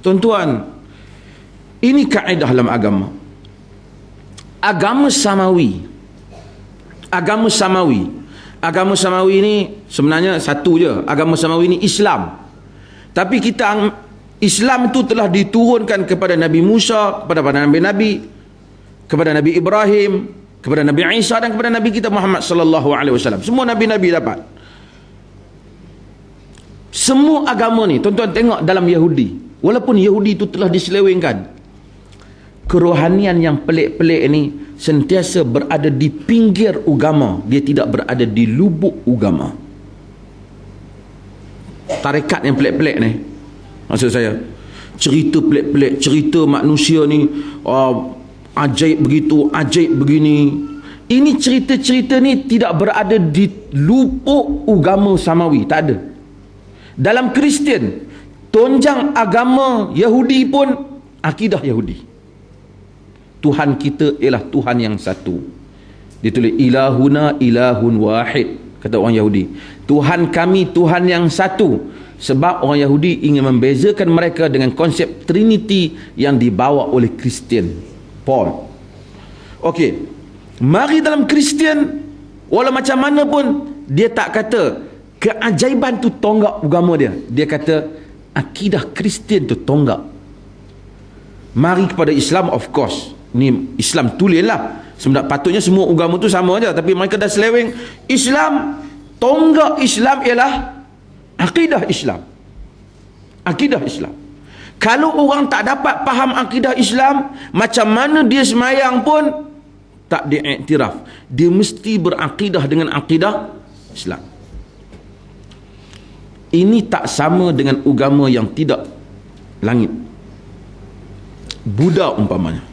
Tuan-tuan, ini kaedah dalam agama. Agama samawi. Agama samawi. Agama samawi ini sebenarnya satu je. Agama samawi ini Islam. Tapi Islam itu telah diturunkan kepada Nabi Musa, kepada para nabi-nabi, kepada Nabi Ibrahim, kepada Nabi Isa dan kepada Nabi kita Muhammad sallallahu alaihi wasallam. Semua nabi-nabi dapat. Semua agama ni, tuan-tuan tengok dalam Yahudi. Walaupun Yahudi itu telah diselewengkan, kerohanian yang pelik-pelik ni sentiasa berada di pinggir agama. Dia tidak berada di lubuk agama. Tarekat yang pelik-pelik ni, maksud saya, cerita pelik-pelik, cerita manusia ni ajaib begitu, ajaib begini. Ini cerita-cerita ni tidak berada di lubuk agama samawi, tak ada. Dalam Kristian, tonjang agama Yahudi pun akidah Yahudi. Tuhan kita ialah Tuhan yang satu. Dia tulis ilahuna ilahun wahid, kata orang Yahudi. Tuhan kami Tuhan yang satu. Sebab orang Yahudi ingin membezakan mereka dengan konsep Trinity yang dibawa oleh Kristian Paul. Okey, mari dalam Kristian, walau macam mana pun dia tak kata keajaiban tu tonggak agama dia. Dia kata akidah Kristian tu tonggak. Mari kepada Islam, of course, ni Islam tulis lah. Sebenarnya patutnya semua agama tu sama aja, tapi mereka dah seleweng. Islam, tonggak Islam ialah akidah Islam. Akidah Islam. Kalau orang tak dapat faham akidah Islam, macam mana dia semayang pun tak diiktiraf. Dia mesti berakidah dengan akidah Islam. Ini tak sama dengan agama yang tidak langit. Buddha umpamanya.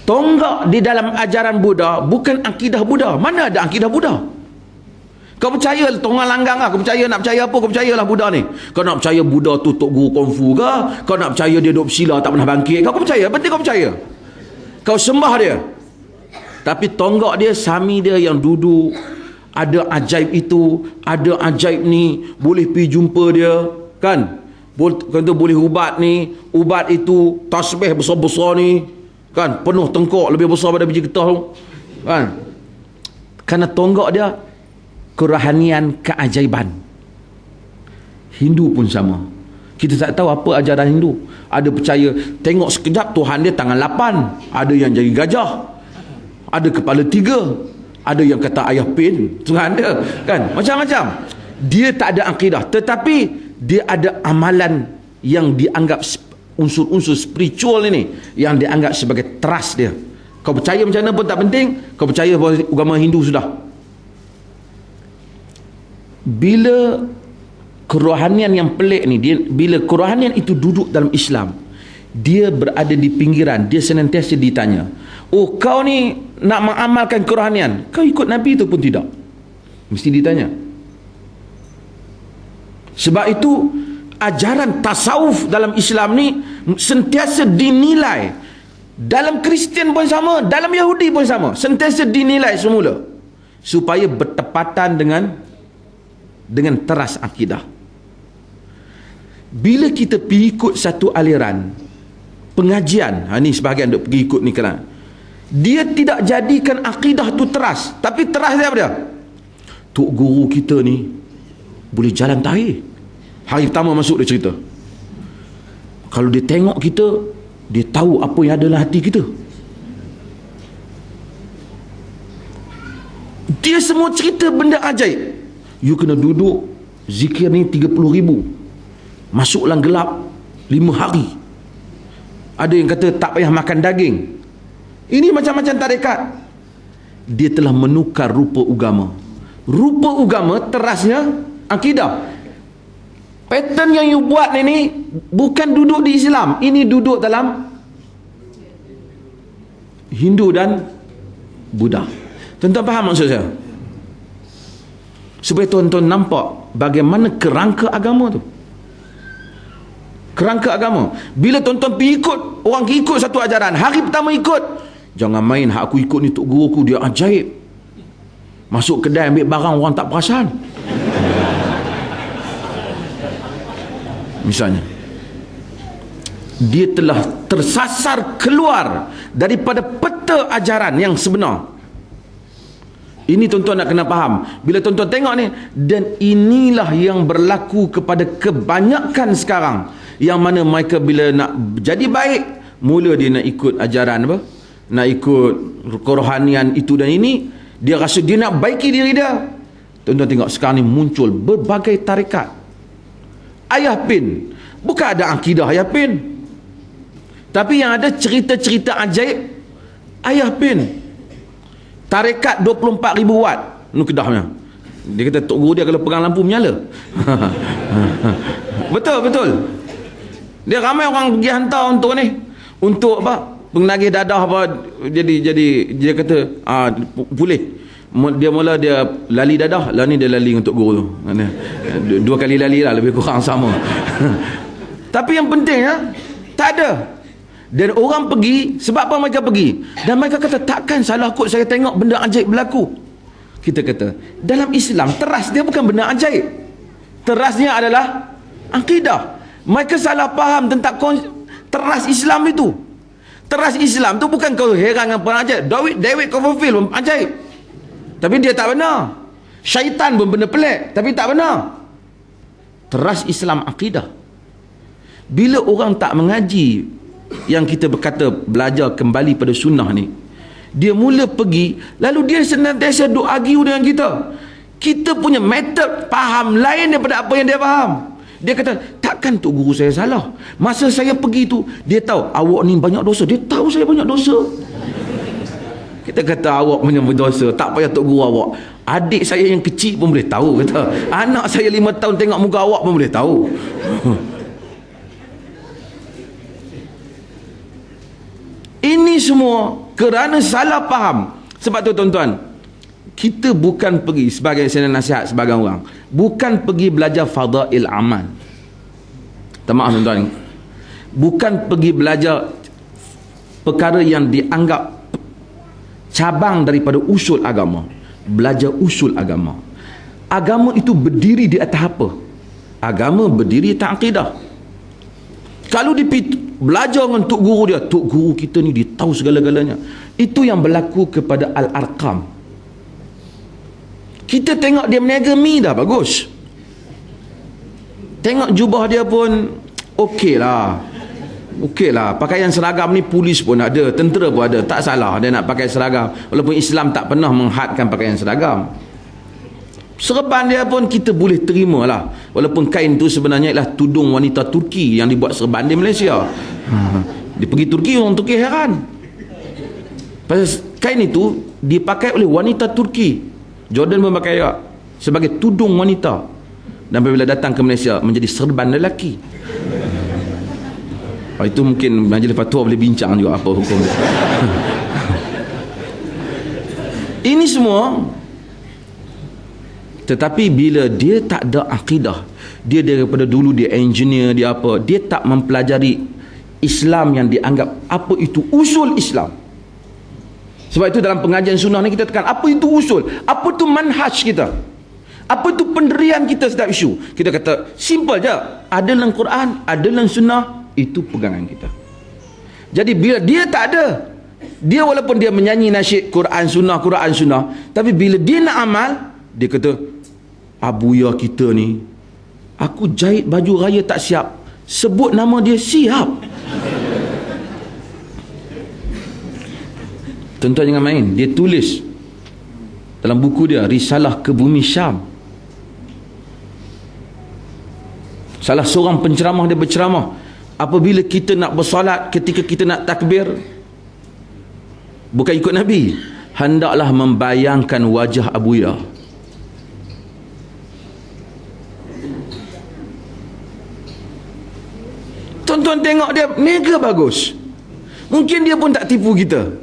Tonggak di dalam ajaran Buddha bukan akidah Buddha. Mana ada akidah Buddha? Kau percaya tonggang langgang lah. Kau percaya, nak percaya apa, kau percayalah Buddha ni. Kau nak percaya Buddha tu tok guru kungfu ke? Kau nak percaya dia duduk bersila tak pernah bangkit? Kau percaya? Betul kau percaya? Kau sembah dia. Tapi tonggak dia, sami dia yang duduk, ada ajaib itu, ada ajaib ni, boleh pergi jumpa dia, kan? Kata boleh ubat ni, ubat itu tasbih besar-besar ni, kan? Penuh tengkok, lebih besar daripada biji getah tu, kan? Kerana tonggak dia kerohanian keajaiban. Hindu pun sama. Kita tak tahu apa ajaran Hindu. Ada percaya tengok sekejap Tuhan dia tangan 8, ada yang jadi gajah, ada kepala 3, ada yang kata ayah pin Tuhan dia, kan? Macam-macam. Dia tak ada akidah, tetapi dia ada amalan yang dianggap unsur-unsur spiritual ini, yang dianggap sebagai trust dia. Kau percaya macam mana pun tak penting, kau percaya agama Hindu sudah. Bila kerohanian yang pelik ni, bila kerohanian itu duduk dalam Islam, dia berada di pinggiran, dia senantiasa ditanya, oh kau ni nak mengamalkan kerohanian, kau ikut Nabi tu pun tidak? Mesti ditanya. Sebab itu ajaran tasawuf dalam Islam ni sentiasa dinilai. Dalam Kristian pun sama, dalam Yahudi pun sama, sentiasa dinilai semula supaya bertepatan dengan teras akidah. Bila kita pergi ikut satu aliran pengajian, ni sebahagian duk pergi ikut ni, kerana dia tidak jadikan akidah tu teras, tapi teras dia apa dia? Tok guru kita ni boleh jalan tahir. Hari pertama masuk dia cerita, kalau dia tengok kita, dia tahu apa yang ada dalam hati kita. Dia semua cerita benda ajaib. You kena duduk zikir ni 30,000, masuk dalam gelap 5 hari. Ada yang kata tak payah makan daging. Ini macam-macam tarekat. Dia telah menukar rupa agama. Rupa agama terasnya akidah. Pattern yang you buat ni bukan duduk di Islam, ini duduk dalam Hindu dan Buddha. Tuan-tuan faham maksud saya? Supaya tuan-tuan nampak bagaimana kerangka agama tu. Kerangka agama. Bila tuan-tuan pergi ikut, orang ikut satu ajaran, hari pertama ikut, jangan main hak aku ikut ni tok guru aku, dia ajaib. Masuk kedai ambil barang orang tak perasan. misalnya, dia telah tersasar keluar daripada peta ajaran yang sebenar. Ini tuan-tuan nak kena faham. Bila tuan-tuan tengok ni, dan inilah yang berlaku kepada kebanyakan sekarang, yang mana mereka bila nak jadi baik, mula dia nak ikut ajaran apa, nak ikut kerohanian itu dan ini, dia rasa dia nak baiki diri dia. Tuan-tuan tengok sekarang ni muncul berbagai tarikat. Ayah Pin, bukan ada akidah Ayah Pin, tapi yang ada cerita-cerita ajaib Ayah Pin. Tarekat 24,000 watt nu kedahnya. Dia kata tok guru dia kalau pegang lampu menyala. Betul. Dia ramai orang pergi hantar untuk ni, untuk apa, penagih dadah apa. Jadi dia kata boleh. Dia mula dia lali dadah, lah ni dia lali untuk guru tu. Dua kali lali lah, lebih kurang sama. Tapi yang penting tak ada. Dan orang pergi, sebab apa mereka pergi? Dan mereka kata, takkan salah kot saya tengok benda ajaib berlaku. Kita kata, dalam Islam teras dia bukan benda ajaib, terasnya adalah akidah. Mereka salah faham tentang teras Islam itu. Teras Islam tu bukan kau heran dengan perang ajaib. David Copperfield pun ajaib, tapi dia tak benar. Syaitan pun benda pelik, tapi tak benar. Teras Islam akidah. Bila orang tak mengaji, yang kita berkata belajar kembali pada sunnah ni, dia mula pergi, lalu dia senantiasa duk argue dengan kita. Kita punya metod faham lain daripada apa yang dia faham. Dia kata, takkan tok guru saya salah. Masa saya pergi tu, dia tahu awak ni banyak dosa. Dia tahu saya banyak dosa. Kita kata awak punya berdosa, tak payah tok guru awak. Adik saya yang kecil pun boleh tahu, kata. Anak saya 5 tahun tengok muka awak pun boleh tahu. Ini semua kerana salah faham. Sebab tu tuan-tuan, kita bukan pergi, sebagai saya nasihat sebagai orang, bukan pergi belajar fadail amal. Maaf tuan-tuan, bukan pergi belajar perkara yang dianggap cabang daripada usul agama. Belajar usul agama. Agama itu berdiri di atas apa? Agama berdiri di atas akidah. Kalau belajar dengan tok guru dia, tok guru kita ni dia tahu segala-galanya. Itu yang berlaku kepada Al-Arqam. Kita tengok dia meniaga mi dah bagus. Tengok jubah dia pun okey lah. Pakaian seragam ni polis pun ada, tentera pun ada. Tak salah dia nak pakai seragam, walaupun Islam tak pernah menghadkan pakaian seragam. Serban dia pun kita boleh terima lah, walaupun kain tu sebenarnya ialah tudung wanita Turki yang dibuat serban di Malaysia. Dia pergi Turki, orang Turki heran pasal kain itu dipakai oleh wanita Turki. Jordan pun pakai juga sebagai tudung wanita, dan apabila datang ke Malaysia menjadi serban lelaki. Itu mungkin majlis fatwa boleh bincang juga apa hukum. Ini semua. Tetapi bila dia tak ada akidah, dia daripada dulu dia engineer, dia apa, dia tak mempelajari Islam yang dianggap apa itu usul Islam. Sebab itu dalam pengajian sunnah ni kita tekan, apa itu usul, apa itu manhaj kita, apa itu pendirian kita setiap isu. Kita kata simple je, ada dalam Quran, ada dalam sunnah, itu pegangan kita. Jadi bila dia tak ada, dia walaupun dia menyanyi nasyid Quran sunnah, tapi bila dia nak amal, dia kata, abuya kita ni, aku jahit baju raya tak siap, sebut nama dia siap. Tuan-tuan jangan main. Dia tulis dalam buku dia, Risalah ke Bumi Syam. Salah seorang penceramah dia berceramah, apabila kita nak bersolat, ketika kita nak takbir, bukan ikut Nabi, hendaklah membayangkan wajah abuya. Tuan-tuan tengok dia mega bagus. Mungkin dia pun tak tipu kita,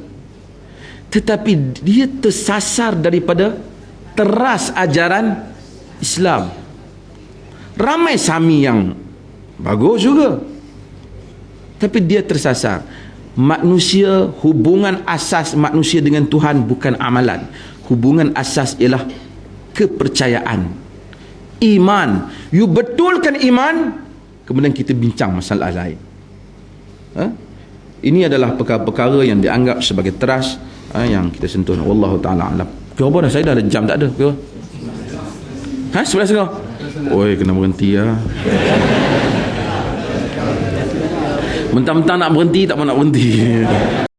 tetapi dia tersasar daripada teras ajaran Islam. Ramai sami yang bagus juga, tapi dia tersasar. Manusia, hubungan asas manusia dengan Tuhan bukan amalan. Hubungan asas ialah kepercayaan, iman. You betulkan iman, kemudian kita bincang masalah lain. Ini adalah perkara-perkara yang dianggap sebagai teras yang kita sentuh. Wallahu ta'ala alam. Kira apa dah? Saya dah ada jam tak ada. Kira 11.30. Oi, kena berhenti ya. Mentang-mentang nak berhenti, tak mau nak berhenti.